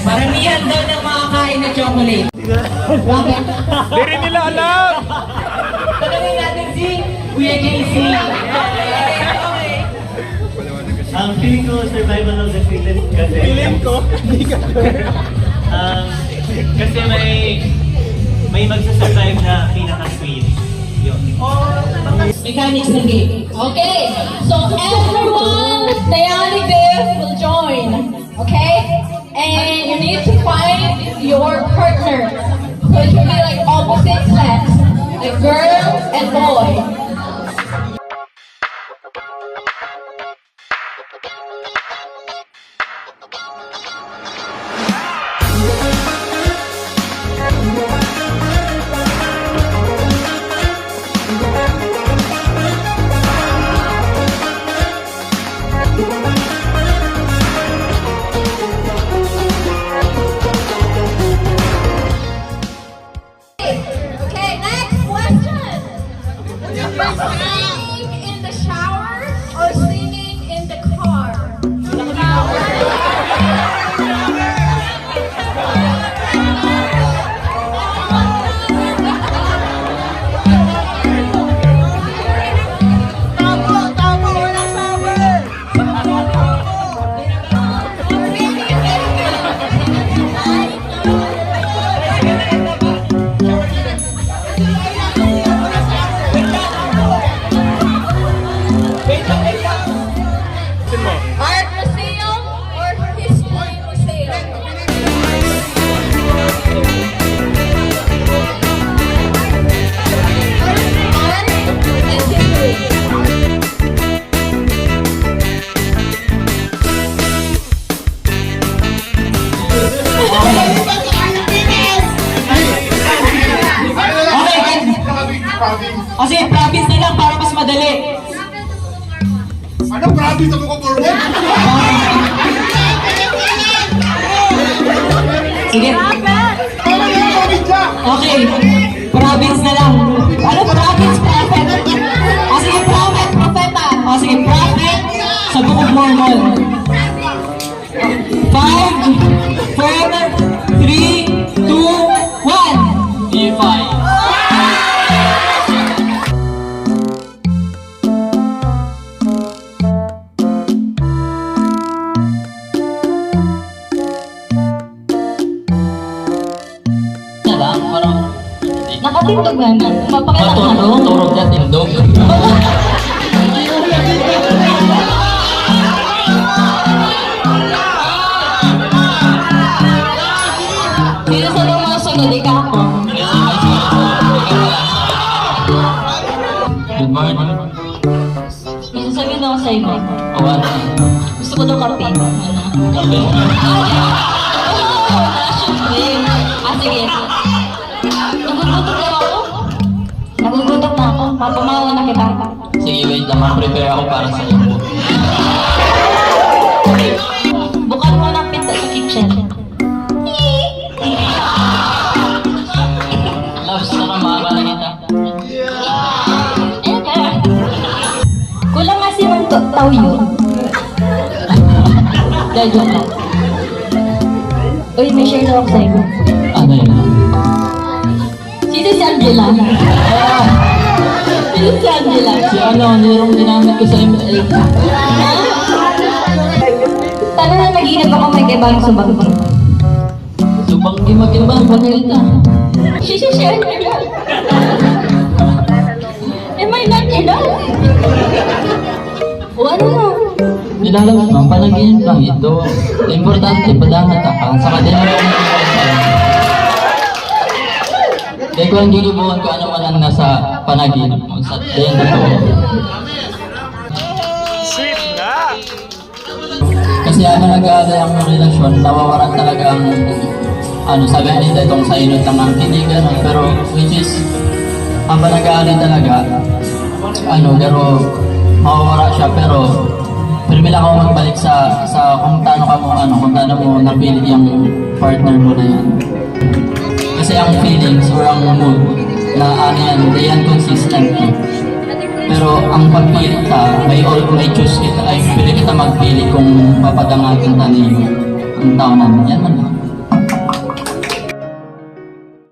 Maramihan daw ng makakain na chocolate. Bakit? Di rin nila alam! Tanungin natin si Kuya Casey. Ang feeling ko, survival of the fittest kasi... Feeling ko, hindi ka kasi may magsasurvive na pinaka-sweet. Yun. Mechanics ng game. Okay, so everyone, Diana Biff will join. Okay? And you need to find your partner. So it will be like opposite sex, like girl and boy. Okay, next question. Singing in the shower or singing in the car? Art museum or history museum? Art and history. Okay, kasi province na lang para mas madali. Ano province ako ko forward? Sige. Okay, province na lang. Ano province, prophet? O sige, prophet, propeta. O sige, prophet sa Book of Mormon. 5, 4, 3, 2, 1. D5. Nakatindog na na. Mapakita ka na. Turog na tindog. Sino sa mga sunod? Ikaw ako. Good morning. May sasabihin ako sa iyo. Awan. Gusto ko daw kape. Ano? Kape. Siyempre. Sige. Nagugutom na ako. Nagugutom na ako. Papamawa na kita. Sige, wait lang. Ma-prepare ako para sa iyo. Bukan mo ng pinto sa kitchen. Loves, sana makakala kita. Kulang nga si Mang Tao yun. Dahil joke lang. Uy, may share na ako sa iyo. Ano yun? Sino si Angela? Sino si Angela? Si ano, nirong ginamit ko sa ML. Ha? Paano na nag-inag ako may kaibang subang? Subang di mag-ibang pangalita. Share na lang. Am I not enough? O ano na? Nilalabas mo, panaginip lang ito. Importante, padangat ka. Sa kanila lang ang Dahil ko ang ginibuhan ko ano man ang nasa panaginip mo. Sa dayan na Sweet na! Kasi ano nag-aalay ang relasyon, nawawaran talaga ang ano, sabi nila itong sa inot lang ang kinig, ano, pero which is habang nag-aalay talaga, ano, pero mawawara siya, pero firme lang ako magbalik sa kung paano ka mo, ano, kung paano mo napili yung partner mo na yan. Kasi ang feelings or ang mood na ano yan, hindi yan consistent. No? Pero ang pagpili ka, may choose kita, ay pili kita magpili kung papadangatin ka niyo ang tao namin. Yan man.